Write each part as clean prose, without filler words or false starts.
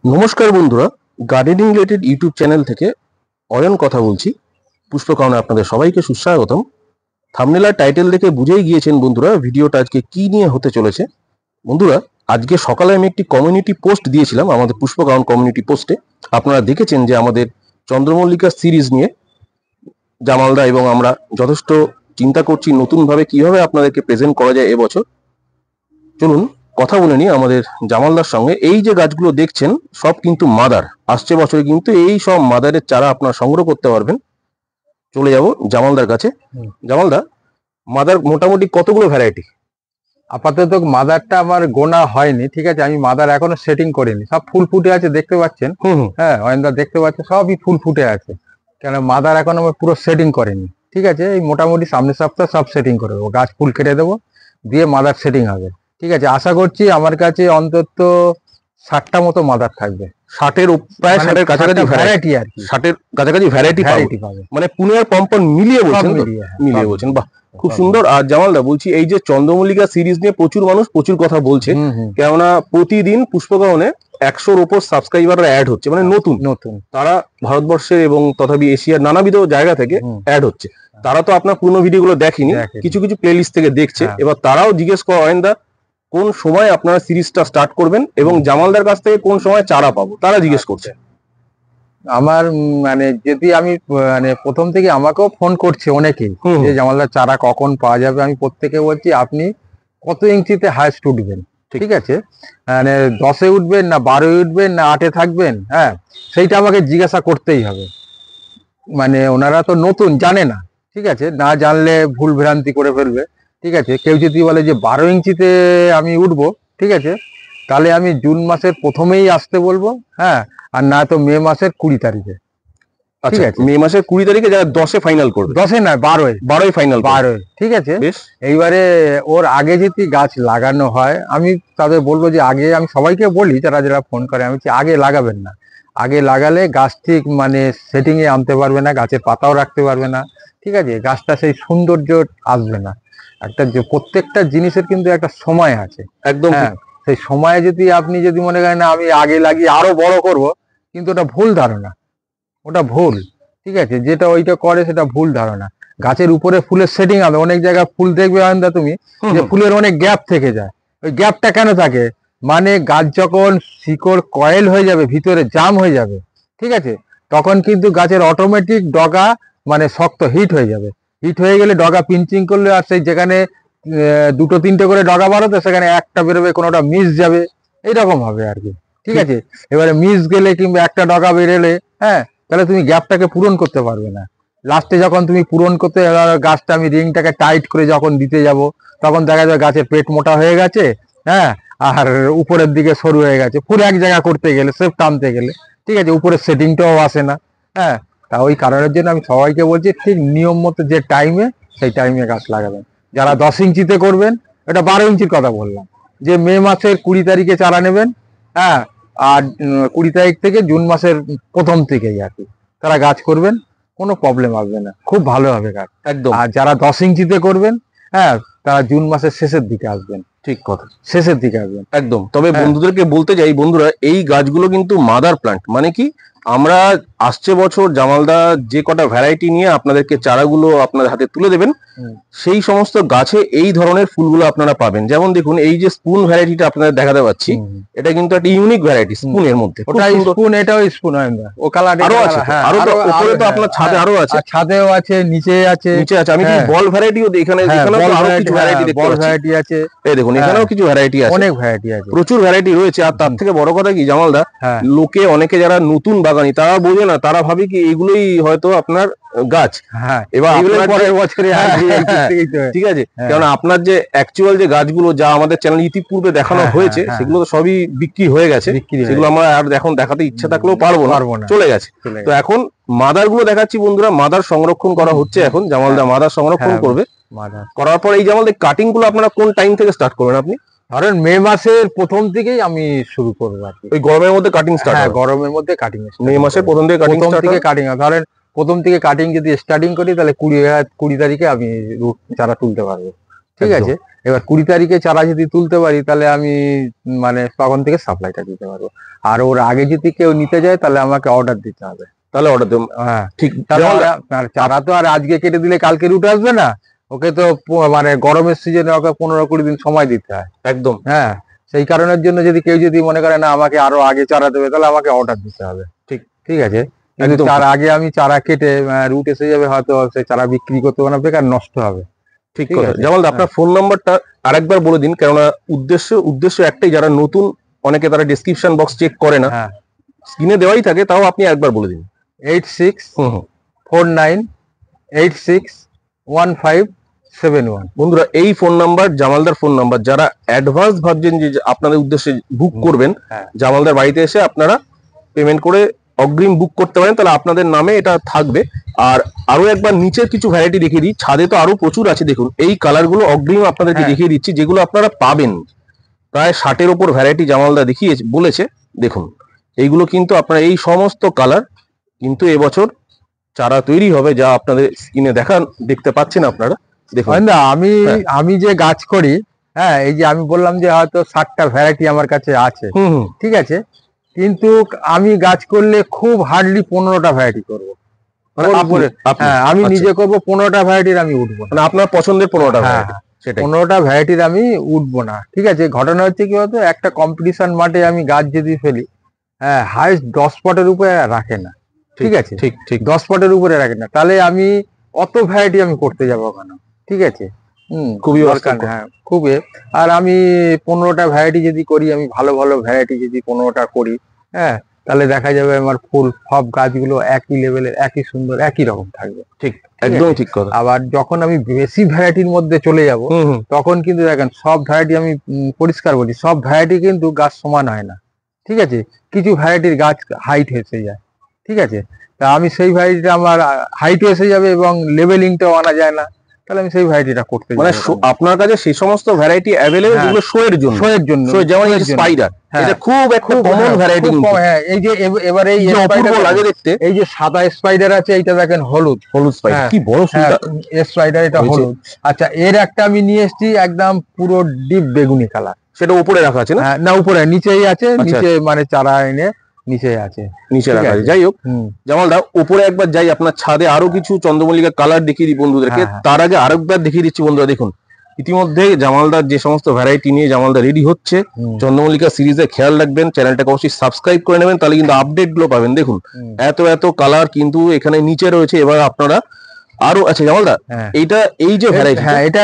নমস্কার বন্ধুরা, gardening related YouTube channel থেকে অয়ন কথা বলছি। পুষ্পকাওনে আপনাদের সবাইকে সুস্বাগতম। থাম্বনেল আর টাইটেল দেখে বুঝেই গিয়েছেন বন্ধুরা ভিডিওটা আজকে কি নিয়ে হতে চলেছে। বন্ধুরা, আজকে সকালে আমি একটি কমিউনিটি পোস্ট দিয়েছিলাম আমাদের পুষ্পকাওন কমিউনিটি পোস্টে। আপনারা দেখেছেন যে আমাদের চন্দ্রমল্লিকা সিরিজ নিয়ে জামালদা এবং আমরা যথেষ্ট চিন্তা করছি নতুনভাবে কিভাবে আপনাদেরকে প্রেজেন্ট করা যায় এবছর। চলুন কথা বলে নিই আমাদের জামালদার সঙ্গে। এই যে গাছগুলো দেখছেন সব কিন্তু মাদার, আসছে বছরে কিন্তু এই সব মাদারের চারা আপনারা সংগ্রহ করতে পারবেন। চলে যাব জামালদার কাছে। জামালদা, মাদার মোটামুটি কতগুলো ভ্যারাইটি? আপাতত মাদারটা আমার গোনা হয়নি, ঠিক আছে। আমি মাদার এখনো সেটিং করিনি, সব ফুল ফুটে আছে দেখতে পাচ্ছেন। হ্যাঁ, অয়েন্দা দেখতে পাচ্ছেন সবই ফুল ফুটে আছে, কেন মাদার এখন আমার পুরো সেটিং করেনি। ঠিক আছে, এই মোটামুটি সামনের সপ্তাহ সব সেটিং করে দেবো, গাছ ফুল কেটে দেবো, দিয়ে মাদার সেটিং হবে। ঠিক আছে, আশা করছি আমার কাছে অন্তত 60টা মতো মাদার থাকবে। 60-এর প্রায় 60-এর কাছাকাছি ভ্যারাইটি আর কি, 60-এর কাছাকাছি ভ্যারাইটি পাবে, মানে পুনে আর পম্পন মিলিয়ে বলছেন? মিলিয়ে বলছেন, বাহ, খুব সুন্দর। আর জামালদা বলছি, এই যে চন্দ্রমল্লিকা সিরিজ নিয়ে প্রচুর মানুষ প্রচুর কথা বলছে, কেননা প্রতিদিন পুষ্পকাওনে 100-র উপর সাবস্ক্রাইবাররা অ্যাড হচ্ছে, মানে নতুন নতুন তারা ভারতবর্ষের এবং তথাপি এশিয়ার নানাবিধ জায়গা থেকে অ্যাড হচ্ছে। তারা তো আপনার পুরনো ভিডিওগুলো দেখেনি, কিছু কিছু প্লেলিস্ট থেকে দেখছে। এবার তারাও জিজ্ঞেস করে অয়েন্দা কোন সময় আপনারা সিরিজটা স্টার্ট করবেন এবং জামালদার কাছ থেকে কোন সময় চারা পাবো, তারা জিজ্ঞেস করছে। আমার মানে যদি আমি মানে প্রথম থেকে আমাকেও ফোন করছে অনেকেই যে জামালদার চারা কখন পাওয়া যাবে। আমি প্রত্যেকে বলছি আপনি কত ইঞ্চিতে হাইস্ট উঠবেন, ঠিক আছে, মানে 10-এ উঠবেন না 12-এ উঠবেন না 8-এ থাকবেন, হ্যাঁ সেইটা আমাকে জিজ্ঞাসা করতেই হবে। মানে ওনারা তো নতুন, জানে না, ঠিক আছে, না জানলে ভুল ভ্রান্তি করে ফেলবে। ঠিক আছে, কেউ যদি বলে যে 12 ইঞ্চিতে আমি উঠবো, ঠিক আছে, তাহলে আমি জুন মাসের প্রথমেই আসতে বলবো, হ্যাঁ, আর না তো মে মাসের 20 তারিখে। ঠিক আছে, মে মাসের 20 তারিখে যারা 10-এ ফাইনাল করবে, 10-এ নয় 12-এ ফাইনাল, 12-এ, ঠিক আছে। এইবারে ওর আগে যদি গাছ লাগানো হয়, আমি তাদের বলবো যে আগে, আমি সবাইকে বলি যারা যারা ফোন করে, আমি আগে লাগাবেন না। আগে লাগালে গাছ ঠিক মানে সেটিং এ আনতে পারবে না, গাছের পাতাও রাখতে পারবে না, ঠিক আছে, গাছটা সেই সৌন্দর্য আসবে না। একটা যে প্রত্যেকটা জিনিসের কিন্তু একটা সময় আছে, একদম। সেই সময়ে যদি আপনি যদি মনে করেন না আমি আগে লাগিয়ে আরো বড় করব, কিন্তু ওটা ভুল ধারণা, ওটা ভুল। ঠিক আছে, যেটা ওইটা করে সেটা ভুল ধারণা। গাছের উপরে ফুলের সেটিং হবে, অনেক জায়গায় ফুল দেখবে আন্দা তুমি যে ফুলের অনেক গ্যাপ থেকে যায়। ওই গ্যাপটা কেন থাকে? মানে গাছ যখন শিকড় কয়েল হয়ে যাবে, ভিতরে জাম হয়ে যাবে, ঠিক আছে, তখন কিন্তু গাছের অটোমেটিক ডগা মানে শক্ত হিট হয়ে যাবে। হিট হয়ে গেলে ডগা পিঞ্চিং করলে, আর সেই যেখানে 2-3টে করে ডগা বাড়াতে, সেখানে একটা বেরোবে, কোনোটা মিস যাবে, এইরকম হবে আর কি। ঠিক আছে, এবারে মিস গেলে কিংবা একটা ডগা বেরোলে, হ্যাঁ, তাহলে তুমি গ্যাপটাকে পূরণ করতে পারবে না। লাস্টে যখন তুমি পূরণ করতে গাছটা আমি রিংটাকে টাইট করে যখন দিতে যাব, তখন দেখা যায় গাছের পেট মোটা হয়ে গেছে, হ্যাঁ, আর উপরের দিকে সরু হয়ে গেছে। ফুল এক জায়গা করতে গেলে, সেফ টানতে গেলে, ঠিক আছে, উপরের সেটিংটাও আসে না। হ্যাঁ, তা ওই কারণের জন্য আমি সবাইকে বলছি ঠিক নিয়ম মতো যে টাইমে, সেই টাইমে গাছ লাগাবেন। যারা 10 ইঞ্চিতে করবেন, এটা 12 ইঞ্চির কথা বললাম, যে মে মাসের 20 তারিখে চারা নেবেন, হ্যাঁ, আর 20 তারিখ থেকে জুন মাসের প্রথম থেকেই আর কি তারা গাছ করবেন, কোনো প্রবলেম আসবে না, খুব ভালো হবে গাছ একদম। আর যারা 10 ইঞ্চিতে করবেন, হ্যাঁ, তারা জুন মাসের শেষের দিকে আসবেন। ঠিক কথা, শেষের দিকে আসবেন একদম। তবে বন্ধুদেরকে বলতে চাই, বন্ধুরা এই গাছগুলো কিন্তু মাদার প্লান্ট, মানে কি আমরা আসছে বছর জামালদা যে কটা ভ্যারাইটি নিয়ে আপনাদেরকে চারাগুলো আপনাদের হাতে তুলে দেবেন, সেই সমস্ত গাছে এই ধরনের ফুলগুলো আপনারা পাবেন। যেমন দেখুন, এই যে স্পুন ভ্যারাইটিটা আপনাদের দেখাতে পাচ্ছি, এটা কিন্তু একটা ইউনিক ভ্যারাইটি স্পুনের মধ্যে। স্পুন, এটাও স্পুন হয় না, ও কালার আরো আছে, আরো উপরে তো আপনার ছাদে আরো আছে, ছাদেও আছে, নিচে আছে, নিচে আছে। আমি কিন্তু বল ভ্যারাইটিও এখানে, এখানেও আরো কিছু ভ্যারাইটি দেখতে পাচ্ছি, বল ভ্যারাইটি আছে, এই দেখুন এখানেও কিছু ভ্যারাইটি আছে, অনেক ভ্যারাইটি আছে, প্রচুর ভ্যারাইটি রয়েছে। আর তার থেকে বড় কথা কি জামালদা, লোকে অনেকে যারা নতুন বাগানি তারা বোঝে না, তারা ভাবে কি এগুলোই হয়তো আপনার গাছ, এবার পরের বছরে ঠিক আছে, কারণ আপনার যে অ্যাকচুয়াল যে গাছগুলো যা আমাদের চ্যানেল ইতিপূর্বে দেখানো হয়েছে, সেগুলো তো সবই বিক্রি হয়ে গেছে, সেগুলো আমরা আর এখন দেখাতে ইচ্ছা থাকলেও পারবো না, চলে গেছে। তো এখন মাদার গুলো দেখাচ্ছি বন্ধুরা, মাদার সংরক্ষণ করা হচ্ছে এখন, জামালদা মাদার সংরক্ষণ করবে। করার পর এই জামালদা কাটিং গুলো আপনারা কোন টাইম থেকে স্টার্ট করবেন? আপনি ধরেন মে মাসের প্রথম থেকেই আমি শুরু করবো আর কি, ওই গরমের মধ্যে কাটিং স্টার্ট, গরমের মধ্যে কাটিং, মে মাসের প্রথম থেকে কাটিং। ধরেন প্রথম থেকে কাটিং যদি স্টার্টিং করি, তাহলে 20 তারিখে আমি চারা তুলতে পারবো, ঠিক আছে। এবার 20 তারিখে চারা যদি তুলতে পারি তাহলে আমি মানে তখন থেকে সাপ্লাইটা দিতে পারবো। আর ওর আগে যদি কেউ নিতে যায় তাহলে আমাকে অর্ডার দিতে হবে। তাহলে অর্ডার দেব। হ্যাঁ, ঠিক। তাহলে জামালদা, আর চারা তো আর আজকে কেটে দিলে কালকে রুট আসবে না, ওকে তো মানে গরমের সিজনে ওকে 15-20 দিন সময় দিতে হয়। একদম। হ্যাঁ, সেই কারণের জন্য যদি কেউ যদি মনে করে না আমাকে আরো আগে চারা দেবে তাহলে আমাকে অর্ডার দিতে হবে। ঠিক। ঠিক আছে, কিন্তু একদম তার আগে আমি চারা কেটে রুট এসে যাবে, হয়তো সেই চারা বিক্রি করতে পারবে না, বেকার নষ্ট হবে। ঠিক ঠিক কথা। আছে। জামালদা, আপনার ফোন নাম্বারটা আরেকবার বলে দিন, কেননা উদ্দেশ্য একটাই, যারা নতুন অনেকে তারা ডেসক্রিপশন বক্স চেক করে না, হ্যাঁ, স্ক্রিনে দেওয়াই থাকে, তাও আপনি একবার বলে দিন। 8649861571। বন্ধুরা, এই ফোন নাম্বার জামালদার ফোন নাম্বার। যারা অ্যাডভান্স ভাবছেন যে আপনাদের উদ্দেশ্যে বুক করবেন, হ্যাঁ। জামালদার বাড়িতে এসে আপনারা পেমেন্ট করে অগ্রিম বুক করতে পারেন, তাহলে আপনাদের নামে এটা থাকবে। আর আরো একবার নিচের কিছু ভ্যারাইটি দেখিয়ে দিই, ছাদে তো আরো প্রচুর আছে। দেখুন এই কালারগুলো অগ্রিম আপনাদেরকে হ্যাঁ। দেখিয়ে দিচ্ছি, যেগুলো আপনারা পাবেন। প্রায় 60-এর ওপর ভ্যারাইটি জামালদা দেখিয়ে বলেছে। দেখুন এইগুলো কিন্তু আপনারা, এই সমস্ত কালার কিন্তু এবছর চারা তৈরি হবে, যা আপনাদের স্ক্রিনে দেখতে পাচ্ছেন আপনারা। দেখুন না, আমি হ্যাঁ। আমি যে গাছ করি, হ্যাঁ, এই যে আমি বললাম যে হয়তো 60টা ভ্যারাইটি আমার কাছে আছে, ঠিক আছে, কিন্তু আমি গাছ করলে খুব হার্ডলি 15টা ভ্যারাইটি করবো। হ্যাঁ, আমি নিজে করবো 15টা ভ্যারাইটির আমি উঠবো না। মানে আপনার পছন্দের 15টা হ্যাঁ, ভ্যারাইটি, সেটাই। 15টা ভ্যারাইটির আমি উঠবো না। ঠিক আছে, ঘটনা হচ্ছে কি বলতো, একটা কম্পিটিশন মাঠে আমি গাছ যদি ফেলি, হ্যাঁ, হাইস্ট 10 পটের উপরে রাখে না। ঠিক আছে, ঠিক ঠিক। 10 পটের উপরে রাখে না, তাহলে আমি অত ভ্যারাইটি আমি করতে যাবো কেন? ঠিক আছে, খুবই দরকার নেই। হ্যাঁ, খুবই। আর আমি 15টা ভ্যারাইটি যদি করি, আমি ভালো ভালো ভ্যারাইটি যদি 15টা করি, হ্যাঁ, তাহলে দেখা যাবে আমার ফুল সব গাছগুলো একই লেভেলের, একই সুন্দর, একই রকম থাকবে। ঠিক, একদম ঠিক কথা। আবার যখন আমি বেশি ভ্যারাইটির মধ্যে চলে যাব, তখন কিন্তু দেখেন সব ভ্যারাইটি, আমি পরিষ্কার বলি, সব ভ্যারাইটি কিন্তু গাছ সমান হয় না। ঠিক আছে, কিছু ভ্যারাইটির গাছ হাইট এসে যায়। ঠিক আছে, তা আমি সেই ভ্যারাইটিটা আমার হাইটও এসে যাবে এবং লেভেলিংটাও আনা যায় না, তাহলে আমি সেই ভ্যারাইটিটা করতে মানে আপনার কাছে সেই সমস্ত ভ্যারাইটি অ্যাভেলেবল যেগুলো শো এর জন্য, যেমন স্পাইডার, এটা খুব একটা কমন ভ্যারাইটি। হ্যাঁ, এই যে এবারে এই অপূর্ব লাগে দেখতে। এই যে সাদা স্পাইডার আছে, এইটা দেখেন হলুদ স্পাইডার, কি বড় স্পাইডার, এটা হলুদ। আচ্ছা, এর একটা আমি নিয়ে এসেছি একদম পুরো ডিপ বেগুনি কালার, সেটা উপরে রাখা আছে না? না, উপরে, নিচেই আছে, নিচে মানে চারা এনে নিচে আছে, নিচে রাখা আছে। যাই হোক, জামালদা, উপরে একবার যাই, আপনার ছাদে আরো কিছু চন্দ্রমল্লিকা কালার দেখিয়ে দিই বন্ধুদেরকে। তার আগে আরেকবার দেখিয়ে দিচ্ছি বন্ধুরা। দেখুন ইতিমধ্যে জামালদার যে সমস্ত ভ্যারাইটি নিয়ে জামালদা রেডি হচ্ছে, চন্দ্রমল্লিকা সিরিজে খেয়াল রাখবেন, চ্যানেলটাকে অবশ্যই সাবস্ক্রাইব করে নেবেন, তাহলে কিন্তু আপডেট গুলো পাবেন। দেখুন এত এত কালার কিন্তু এখানে নিচে রয়েছে। এবার আপনারা আরো আছে জামালদা, এইটা এই যে ভ্যারাইটি, হ্যাঁ, এটা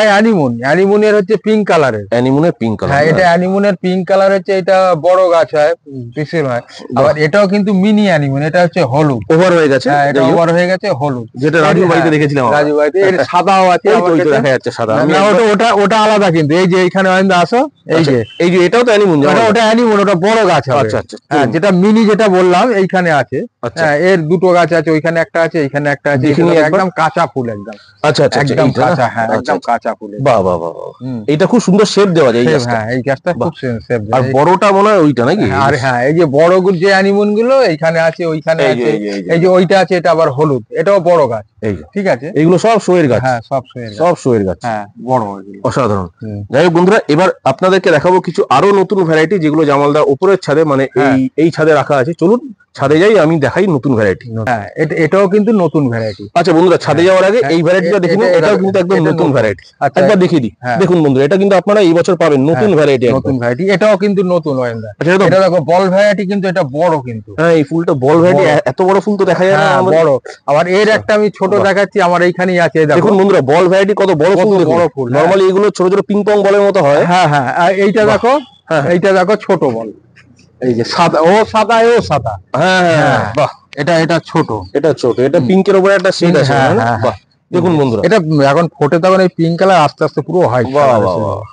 অ্যানিমুনের হচ্ছে পিঙ্ক কালারের, অ্যানিমুনের পিঙ্ক কালার। হ্যাঁ, এটা অ্যানিমুনের পিঙ্ক কালার হচ্ছে, এটা বড় গাছ হয়, বিশাল হয়। আবার এটাও কিন্তু মিনি অ্যানিমুন, এটা হচ্ছে হলুদ, ওভার হয়ে গেছে। হ্যাঁ, এটা ওভার হয়ে গেছে হলুদ, যেটা রাজু বাড়িতে দেখেছিলাম, রাজু বাড়িতে। এর সাদাও আছে, দেখা যাচ্ছে সাদা। ওটা আলাদা, কিন্তু এই যে এইখানে আসো, এই যে এটাও তো অ্যানিমুন, ওটা অ্যানিমুন, ওটা বড় গাছ হবে। আচ্ছা আচ্ছা, হ্যাঁ, যেটা মিনি যেটা বললাম এইখানে আছে। হ্যাঁ, এর দুটো গাছ আছে, ওইখানে একটা আছে, এইখানে একটা আছে, একদম কাঁচা ফুল, একদম। আচ্ছা আচ্ছা, একদম কাঁচা, হ্যাঁ, একদম কাঁচা ফুল। বাহ বাহ বাহ, এটা খুব সুন্দর শেপ দেওয়া যায়। হ্যাঁ, এই গাছটা খুব শেপ দেওয়া। আর বড়টা মনে হয় ওইটা নাকি? আর হ্যাঁ, এই যে বড় যে অ্যানিমুন গুলো এইখানে আছে, ওইখানে আছে, এই যে ওইটা আছে, এটা আবার হলুদ, এটাও বড় গাছ। ঠিক আছে, এগুলো সব শোয়ের গাছ। হ্যাঁ, সব শোয়ের গাছ। হ্যাঁ, বড়, অসাধারণ। যাই হোক বন্ধুরা, এবার আপনাদেরকে দেখাবো কিছু আরো নতুন ভ্যারাইটি, যেগুলো জামালদা উপরের ছাদে, মানে এই ছাদে রাখা আছে। চলুন ছাদে যাই, আমি দেখাই নতুন ভ্যারাইটি। হ্যাঁ, এটাও কিন্তু নতুন ভ্যারাইটি। আচ্ছা বন্ধুরা, ছাদে যাওয়ার আগে এই ভ্যারাইটিটা দেখুন, এটাও কিন্তু একদম নতুন ভ্যারাইটি। একবার দেখিয়ে দিই। দেখুন বন্ধুরা, এটা কিন্তু আপনারা এই বছর পাবেন নতুন ভ্যারাইটি, নতুন ভ্যারাইটি। এটাও কিন্তু নতুন, এটা দেখো বল ভ্যারাইটি, কিন্তু এটা বড়, কিন্তু হ্যাঁ, এই ফুলটা বল ভ্যারাইটি। এত বড় ফুল তো দেখা যায় না, বড়। আবার এর একটা আমি ছোট দেখাচ্ছি, আমার এইখানেই আছে। দেখুন বন্ধুরা, বল ভ্যারাইটি কত বড় ফুল, বড় ফুল। নরমালি এগুলো ছোট ছোট পিং পং বলের মতো হয়। হ্যাঁ হ্যাঁ, এইটা দেখো, এইটা দেখো ছোট বল, এই যে সাদা, ও সাদা, হ্যাঁ হ্যাঁ, বাহ, এটা ছোট, এটা পিঙ্কের উপরে একটা শেড আছে। বাহ, দেখুন বন্ধুরা, এটা এখন ফোটে, তখন এই পিঙ্ক কালার আস্তে আস্তে পুরো হোয়াইট।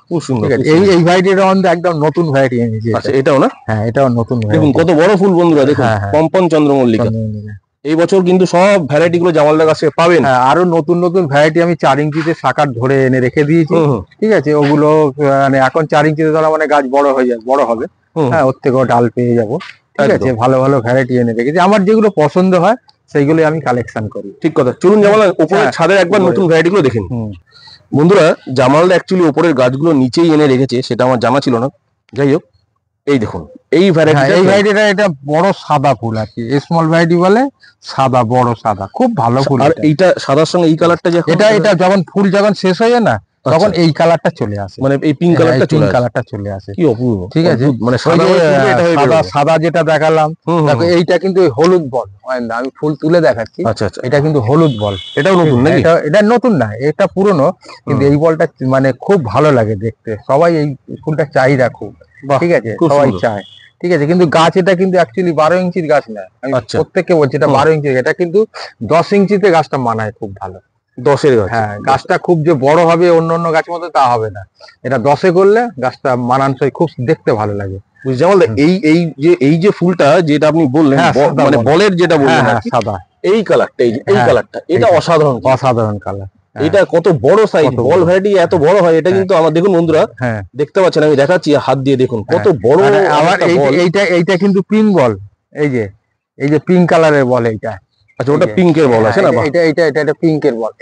খুব সুন্দর। এই ভ্যারাইটিটা একদম নতুন ভ্যারাইটি এনেছি। আচ্ছা, এটাও না? হ্যাঁ, এটাও নতুন। দেখুন কত বড় ফুল বন্ধুরা, দেখুন পম্পন চন্দ্রমল্লিকা। এই বছর কিন্তু সব ভ্যারাইটি গুলো জামালদার কাছে পাবেন। হ্যাঁ, আরো নতুন নতুন ভ্যারাইটি আমি 4 ইঞ্চিতে সাকার ধরে এনে রেখে দিয়েছি। ঠিক আছে, ওগুলো মানে এখন 4 ইঞ্চিতে ধরা মানে গাছ বড় হয়ে যাবে, বড় হবে। হ্যাঁ, ওর থেকেও ডাল পেয়ে যাবো। ঠিক আছে, ভালো ভালো ভ্যারাইটি এনে রেখেছি, আমার যেগুলো পছন্দ হয় সেইগুলোই আমি কালেকশন করি। ঠিক কথা। চলুন জামাল, উপরে ছাদের একবার নতুন ভ্যারাইটি গুলো দেখেন। বন্ধুরা, জামালদা অ্যাকচুয়ালি ওপরের গাছগুলো নিচেই এনে রেখেছে, সেটা আমার জানা ছিল না। যাই হোক, এই দেখুন এই হ্যাঁ, ভ্যারাইটিটা। এই ভ্যারাইটিটা এটা বড় সাদা ফুল আর কি, স্মল ভ্যারাইটি বলে, সাদা, বড় সাদা, খুব ভালো ফুল। আর এটা এইটা সাদার সঙ্গে এই কালারটা যে এটা এটা যখন ফুল যখন শেষ হয়ে যায় না, তখন এই কালারটা চলে আসে, মানে এই পিঙ্ক হ্যাঁ, কালারটা পিঙ্ক চলে আসে। কালারটা চলে আসে। কি অপূর্ব, ঠিক আছে, অদ্ভুত, মানে ওই সাদা যে, হয়ে ফুলবে, এটা হয়ে সাদা বেরোবে। সাদা যেটা দেখালাম, হুম, হুম, দেখো হুম। এইটা কিন্তু ওই হলুদ বল, আমি ফুল তুলে দেখাচ্ছি, আচ্ছা আচ্ছা, এটা কিন্তু হলুদ বল। এটাও নতুন নাকি? এটা এটা নতুন না, এটা পুরনো, কিন্তু হুম। এই বলটা মানে খুব ভালো লাগে দেখতে, সবাই এই ফুলটা চাহিদা খুব। বাহ, ঠিক আছে, খুব সবাই সুন্দর। চায়। ঠিক আছে, কিন্তু গাছ এটা কিন্তু অ্যাকচুয়ালি 12 ইঞ্চির গাছ না, আমি আচ্ছা। প্রত্যেককে বলছি এটা হুম। 12 ইঞ্চি, এটা কিন্তু 10 ইঞ্চিতে গাছটা মানায় খুব ভালো। 10-এর গাছ। হ্যাঁ, গাছটা খুব যে বড় হবে অন্য অন্য গাছের মতো তা হবে না, এটা 10-এ করলে গাছটা মানানসই, খুব দেখতে ভালো লাগে। বুঝছি জামালদা, হুম। এই যে ফুলটা যেটা আপনি বললেন, হ্যাঁ, সাদা মানে বল। বলের যেটা হ্যাঁ বললেন আর হ্যাঁ, কি, সাদা। এই কালারটা, এই হ্যাঁ, কালারটা, এটা এইটা অসাধারণ কিন্তু। অসাধারণ কালার। এটা কত বড় সাইজ, কত বল বড়। ভ্যারাইটি এত বড় হয়, এটা হ্যাঁ। কিন্তু আমার দেখুন বন্ধুরা, হ্যাঁ, দেখতে পাচ্ছেন, আমি দেখাচ্ছি হাত দিয়ে, দেখুন কত হ্যাঁ। বড় আর আবার একটা এইটা বল। এইটা এইটা কিন্তু পিঙ্ক বল, এই যে, এই যে পিঙ্ক কালারের বল এইটা। আচ্ছা, এই ওটা যে, পিঙ্কের বল হ্যাঁ, আছে না? বাহ। এটা এটা এটা এটা পিঙ্কের বল।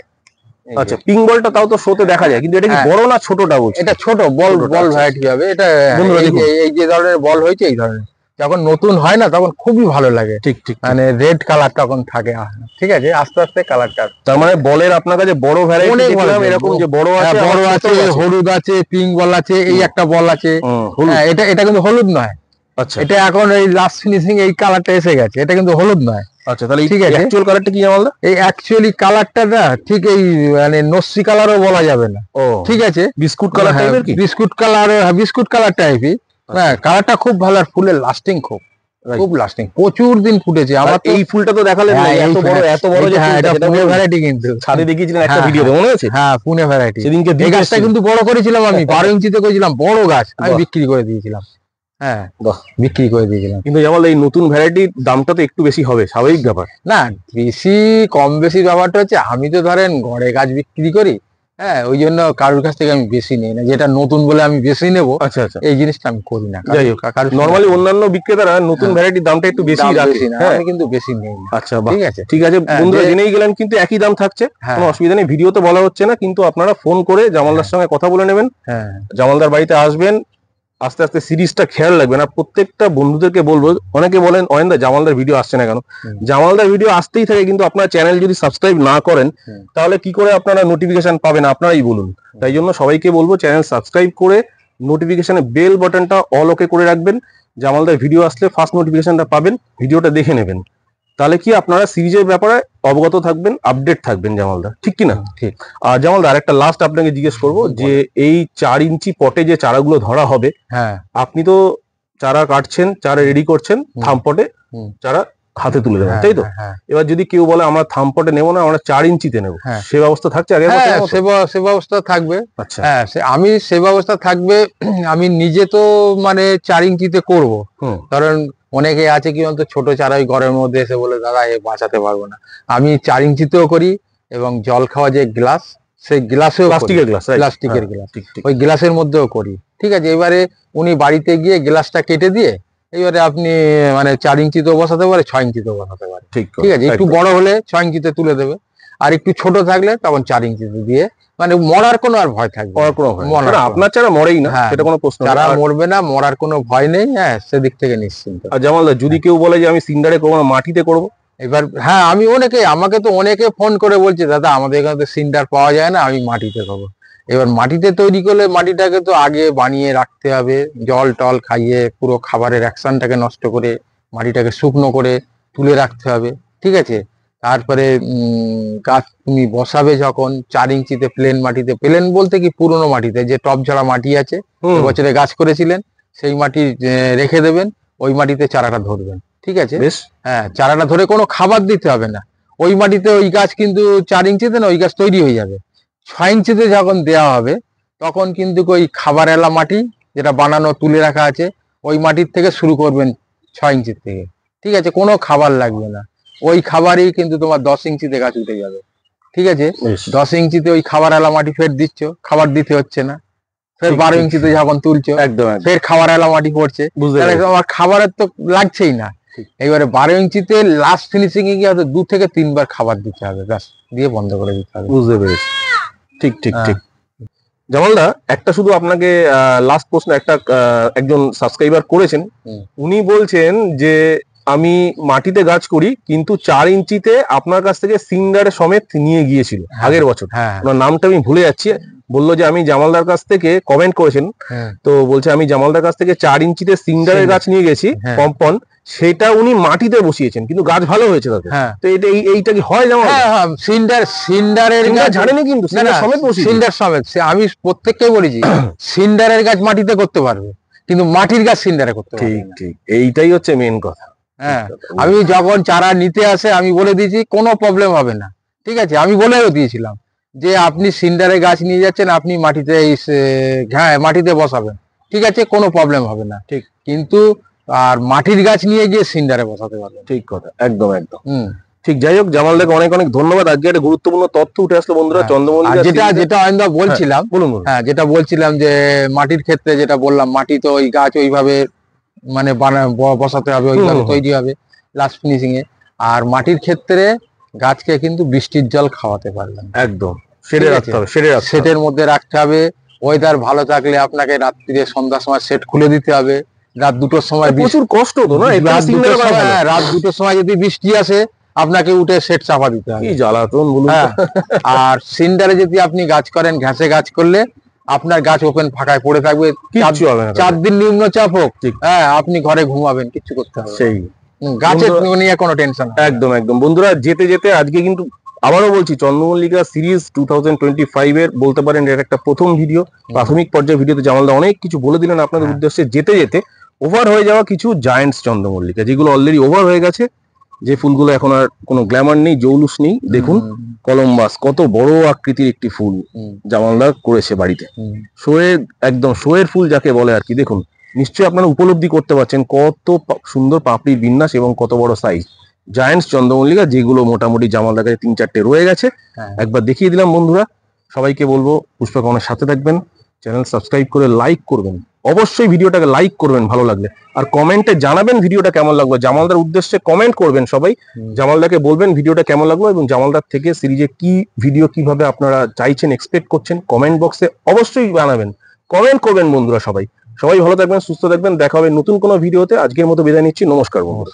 এই যে, আচ্ছা, পিঙ্ক বলটা তাও তো শোতে দেখা যায়, কিন্তু এটা কি হ্যাঁ, বড় না ছোটটা বলছি? এটা ছোট বল, ছোটটা, বল আচ্ছা। ভ্যারাইটি হবে এটা। বন্ধুরা এই যে দেখুন। এই যে ধরনের বল হয়েছে, এই ধরনের যখন নতুন হয় না তখন খুবই ভালো লাগে, ঠিক ঠিক ঠিক। মানে রেড কালার তখন থাকে। ঠিক আছে, আস্তে আস্তে কালারটা। তার মানে বলের আপনার কাছে বড় ভ্যারাইটি অনেক বল দেখলাম, আছে, এরকম যে বড় হ্যাঁ, আছে, বড় আবার আছে, ছোটও আছে। হলুদ আছে, পিঙ্ক বল আছে, এই হুম। একটা বল আছে। হলুদ। হ্যাঁ, এটা এটা কিন্তু হলুদ নয়, আচ্ছা এটা এখন এই লাস্ট ফিনিশিং এই কালারটা এসে গেছে, এটা কিন্তু হলুদ নয়। আচ্ছা, তাহলে ঠিক আছে, অ্যাকচুয়াল কালারটা কি জামালদা? এই অ্যাকচুয়ালি কালারটা না ঠিক এই মানে নস্যি কালারও বলা যাবে না। ও, ঠিক আছে, বিস্কুট কালার হ্যাঁ, টাইপের কি? বিস্কুট কালার, বিস্কুট কালার টাইপই। হ্যাঁ, কালারটা খুব ভালো, আর ফুলের লাস্টিং খুব, Right. খুব লাস্টিং, প্রচুর দিন ফুটেছে আর আমার তো। এই ফুলটা তো দেখালেন না, হ্যাঁ, এত বড়, এত বড় যে হ্যাঁ, ফুলটা, এটা সেটা পুনে বলুন। ভ্যারাইটি কিন্তু। ছাদে দেখিয়েছিলেন একটা হ্যাঁ, ভিডিওতে, মনে আছে? হ্যাঁ, পুনে ভ্যারাইটি। সেদিনকে এই দিতে গাছটা এসেছিলেন। কিন্তু বড় করেছিলাম আমি, 12 ইঞ্চিতে করেছিলাম, বড় গাছ, আমি বাহ। বিক্রি করে দিয়েছিলাম। হ্যাঁ, বাহ। বিক্রি করে দিয়েছিলাম। কিন্তু জামালদা, এই নতুন ভ্যারাইটির দামটা তো একটু বেশি হবে, স্বাভাবিক ব্যাপার। না, বেশি কম বেশি ব্যাপারটা হচ্ছে, আমি তো ধরেন গড়ে গাছ বিক্রি করি, হ্যাঁ, ওই জন্য কারোর কাছ থেকে আমি বেশি নেই না, যেটা নতুন বলে আমি বেশি নেব, আচ্ছা আচ্ছা, এই জিনিসটা আমি করি না। যাই হোক, নর্মালি অন্যান্য বিক্রেতারা নতুন হ্যাঁ। ভ্যারাইটির দামটা একটু বেশি রাখে। বেশি না, হ্যাঁ, আমি কিন্তু বেশি নেই না। আচ্ছা, বাহ, ঠিক আছে, ঠিক আছে হ্যাঁ, বন্ধুরা, যে- জেনেই গেলেন, কিন্তু একই দাম থাকছে, হ্যাঁ, কোনো অসুবিধা নেই, ভিডিওতে বলা হচ্ছে না, কিন্তু আপনারা ফোন করে জামালদার সঙ্গে কথা বলে নেবেন, হ্যাঁ, জামালদার বাড়িতে আসবেন, আস্তে আস্তে সিরিজটা খেয়াল রাখবেন। আর প্রত্যেকটা বন্ধুদেরকে বলবো, অনেকে বলেন অয়েন্দা জামালদার ভিডিও আসছে না কেন? হুম। জামালদার ভিডিও আসতেই থাকে, কিন্তু আপনার চ্যানেল যদি সাবস্ক্রাইব না করেন, হুম। তাহলে কি করে আপনারা নোটিফিকেশন পাবেন, আপনারাই বলুন। তাই জন্য সবাইকে বলবো, চ্যানেল সাবস্ক্রাইব করে নোটিফিকেশনে বেল বাটনটা অল ওকে করে রাখবেন, জামালদার ভিডিও আসলে ফার্স্ট নোটিফিকেশনটা পাবেন, ভিডিওটা দেখে নেবেন, তাহলে কি আপনারা সিরিজের ব্যাপারে অবগত থাকবেন, আপডেট থাকবেন জামালদা, ঠিক কি না? ঠিক। আর জামালদা, আরেকটা লাস্ট আপনাকে জিজ্ঞেস করবো, যে এই 4 ইঞ্চি পটে যে চারাগুলো ধরা হবে, হ্যাঁ, আপনি তো চারা কাটছেন, চারা রেডি করছেন, হুম। থাম পটে হুম। চারা হাতে তুলে দেবেন, হ্যাঁ, তাই তো? হ্যাঁ, এবার যদি কেউ বলে আমরা থাম পটে নেবো না, আমরা 4 ইঞ্চিতে নেবো, হ্যাঁ। সে ব্যবস্থা থাকছে আগের হ্যাঁ, বছরের মতো? সে ব্যবস্থা থাকবে। আচ্ছা। হ্যাঁ, আমি সে ব্যবস্থা থাকবে। আমি নিজে তো মানে 4 ইঞ্চিতে করব, হুম। কারণ অনেকে আছে কি বলতো, ছোট চারা ওই ঘরের মধ্যে এসে বলে দাদা এ বাঁচাতে পারবো না, আমি 4 ইঞ্চিতেও করি, এবং জল খাওয়া যে গ্লাস, সেই গ্লাসেও প্লাস্টিকের গ্লাস, প্লাস্টিকের গ্লাস, ঠিক ঠিক। ওই গ্লাসের মধ্যেও করি। ঠিক আছে, এবারে উনি বাড়িতে গিয়ে গ্লাসটা কেটে দিয়ে, এবারে আপনি মানে 4 ইঞ্চিতেও বসাতে পারে, 6 ইঞ্চিতেও বসাতে পারে। ঠিক ঠিক আছে, একটু বড় হলে 6 ইঞ্চিতে তুলে দেবে, আর একটু ছোট থাকলে তখন 4 ইঞ্চিতে দিয়ে, মানে মরার কোনো আর ভয় থাকবে না। আর কোনো ভয় নেই। মরার কারণ কোনো- আপনার চারা মরেই না, হ্যাঁ, সেটা কোনো প্রশ্ন না। চারা মরবে না, মরার কোনো ভয় নেই। হ্যাঁ, সেদিক থেকে নিশ্চিন্ত। আর জামালদা, যদি কেউ বলে যে আমি সিন্ডারে করবো না, মাটিতে করবো, এবার হ্যাঁ, আমি আমাকে তো অনেকে ফোন করে বলছে দাদা আমাদের এখানে তো সিন্ডার পাওয়া যায় না, আমি মাটিতে খাবো। এবার মাটিতে তৈরি করলে মাটিটাকে তো আগে বানিয়ে রাখতে হবে, জল টল খাইয়ে পুরো খাবারের অ্যাকশনটাকে নষ্ট করে মাটিটাকে শুকনো করে তুলে রাখতে হবে। ঠিক আছে, তারপরে গাছ তুমি বসাবে যখন 4 ইঞ্চিতে প্লেন মাটিতে, প্লেন বলতে কি পুরোনো মাটিতে, যে টব ঝাড়া মাটি আছে, হুম, এবছরে গাছ করেছিলেন সেই মাটি রেখে দেবেন, ওই মাটিতে চারাটা ধরবেন। ঠিক আছে, বেশ, হ্যাঁ, চারাটা ধরে কোনো খাবার দিতে হবে না, ওই মাটিতে ওই গাছ কিন্তু 4 ইঞ্চিতে না, ওই গাছ তৈরি হয়ে যাবে। 6 ইঞ্চিতে যখন দেওয়া হবে, তখন কিন্তু ওই খাবার এলা মাটি যেটা বানানো তুলে রাখা আছে, ওই মাটির থেকে শুরু করবেন, 6 ইঞ্চির থেকে। ঠিক আছে, কোনো খাবার লাগবে না, ওই খাবারই কিন্তু তোমার 10 ইঞ্চিতে গাছ উঠে যাবে। ঠিক আছে, বেশ। 10 ইঞ্চিতে ওই খাবার এলা মাটি ফের দিচ্ছ, খাবার দিতে হচ্ছে না, ফের ঠিক, 12 ইঞ্চিতে যখন তুলছো, একদম একদম ফের খাবার এলা মাটি পড়ছে, বুঝতে তাহলে পেরেছি। আমার খাবারের তো লাগছেই না। ঠিক। এবারে 12 ইঞ্চিতে লাস্ট ফিনিশিং এ গিয়ে হয়তো 2 থেকে 3 বার খাবার দিতে হবে, ব্যাস, দিয়ে বন্ধ করে দিতে হবে। বুঝতে পেরেছি, ঠিক ঠিক হ্যাঁ। ঠিক। জামালদা একটা শুধু আপনাকে লাস্ট প্রশ্ন, একটা একজন সাবস্ক্রাইবার করেছেন, হুম। উনি বলছেন যে আমি মাটিতে গাছ করি কিন্তু 4 ইঞ্চিতে আপনার কাছ থেকে সিন্ডারে সমেত নিয়ে গিয়েছিল হ্যাঁ, আগের বছর। হ্যাঁ, ওনার নামটা আমি ভুলে যাচ্ছি। বললো যে আমি জামালদার কাছ থেকে কমেন্ট করেছেন, হ্যাঁ, তো বলছে আমি জামালদার কাছ থেকে 4 ইঞ্চিতে সিন্ডারের সিন্ডার। গাছ নিয়ে গেছি হ্যাঁ। পম্পন, সেটা উনি মাটিতে বসিয়েছেন কিন্তু গাছ ভালো হয়েছে তাতে। হ্যাঁ, তো এটা এইটা কি হয় জামালদা? হ্যাঁ, হ্যাঁ, সিন্ডারের সিন্ডার গাছ ঝাড়েনি কিন্তু, না, সিন্ডার না, সমেত বসিয়েছে। সিন্ডার সমেত আমি প্রত্যেককে বলেছি সিন্ডারের গাছ মাটিতে করতে পারবে, কিন্তু মাটির গাছ সিন্ডারে করতে পারবে ঠিক না। ঠিক, এইটাই হচ্ছে মেন কথা। হ্যাঁ, আমি যখন চারা নিতে আসে আমি বলে দিয়েছি কোনো প্রবলেম হবে না, ঠিক আছে, আমি বলেও দিয়েছিলাম যে আপনি সিন্ডারে গাছ নিয়ে যাচ্ছেন, আপনি মাটিতে হ্যাঁ মাটিতে বসাবেন, ঠিক আছে, কোনো প্রবলেম হবে না, ঠিক। কিন্তু আর মাটির গাছ নিয়ে গিয়ে সিন্ডারে বসাতে পারবেন। ঠিক কথা, একদম একদম হুম। ঠিক। যাই হোক জামালদাকে অনেক অনেক ধন্যবাদ। আজকে একটা গুরুত্বপূর্ণ তথ্য উঠে আসলো বন্ধুরা হ্যাঁ, আর চন্দ্রমল্লিকা যেটা সিরিজে। যেটা অয়নদা বলছিলাম, বলুন বলুন। হ্যাঁ যেটা বলছিলাম যে মাটির ক্ষেত্রে যেটা বললাম, মাটি তো ওই গাছ ওইভাবে মানে বসাতে হবে, ওইভাবে হুম। তৈরি হবে লাস্ট ফিনিশিং এ। আর মাটির ক্ষেত্রে গাছকে কিন্তু বৃষ্টির জল খাওয়াতে পারবেন না। একদম শেডে ঠিক রাখতে আছে। হবে, শেডে রাখতে হবে। সেটের মধ্যে রাখতে হবে। ওয়েদার ভালো থাকলে আপনাকে রাত্রিরে সন্ধ্যার সময় সেট খুলে দিতে হবে। রাত 2টোর সময় প্রচুর কষ্ট তো না, রাত 2টোর সময়, হ্যাঁ, রাত 2টোর সময় যদি বৃষ্টি আসে আপনাকে উঠে সেট চাপা দিতে হবে। কি জ্বালাতন বলুন তো। হ্যাঁ, আর সিন্ডারে যদি আপনি গাছ করেন, ঘাসে গাছ করলে আপনার গাছ ওপেন ফাঁকায় পড়ে থাকবে, কিচ্ছু হবে না। 4 দিন নিম্নচাপ হোক, ঠিক। হ্যাঁ আপনি ঘরে ঘুমাবেন, কিচ্ছু করতে হবে না। সেই গাছের বন্ধুরা- নিয়ে কোনো টেনশন হবে না। একদম একদম বন্ধুরা, যেতে যেতে আজকে কিন্তু আবারও বলছি চন্দ্রমল্লিকা সিরিজ 2025 এর বলতে পারেন এটা একটা প্রথম ভিডিও। প্রাথমিক পর্যায়ে ভিডিওতে জামালদা অনেক কিছু বলে দিলেন আপনাদের হ্যাঁ। উদ্দেশ্যে। যেতে যেতে ওভার হয়ে যাওয়া কিছু জায়ান্টস চন্দ্রমল্লিকা যেগুলো অলরেডি ওভার হয়ে গেছে, যে ফুলগুলো এখন আর কোনো গ্ল্যামার নেই, জৌলুস নেই। দেখুন কলম্বাস কত বড় আকৃতির একটি ফুল হুম, জামালদা করেছে বাড়িতে। হুম, শোয়ের একদম শোয়ের ফুল যাকে বলে আর কি। দেখুন নিশ্চয়ই আপনারা উপলব্ধি করতে পারছেন কত সুন্দর পাপড়ির বিন্যাস এবং কত বড় সাইজ জায়ান্টস চন্দ্রমল্লিকা, যেগুলো মোটামুটি জামালদার কাছে 3-4টে রয়ে গেছে। হ্যাঁ। একবার দেখিয়ে দিলাম বন্ধুরা। সবাইকে বলবো পুষ্পকর্ণের সাথে থাকবেন, চ্যানেল সাবস্ক্রাইব করে লাইক করবেন, অবশ্যই ভিডিওটাকে লাইক করবেন ভালো লাগলে, আর কমেন্টে জানাবেন ভিডিওটা কেমন লাগলো। জামালদার উদ্দেশ্যে কমেন্ট করবেন সবাই, জামালদাকে বলবেন ভিডিওটা কেমন লাগলো এবং জামালদার থেকে সিরিজে কি ভিডিও কিভাবে আপনারা চাইছেন, এক্সপেক্ট করছেন, কমেন্ট বক্সে অবশ্যই জানাবেন, কমেন্ট করবেন বন্ধুরা। সবাই সবাই ভালো থাকবেন, সুস্থ থাকবেন, দেখা হবে নতুন কোনো ভিডিওতে। আজকের মতো বিদায় নিচ্ছি, নমস্কার বন্ধুরা।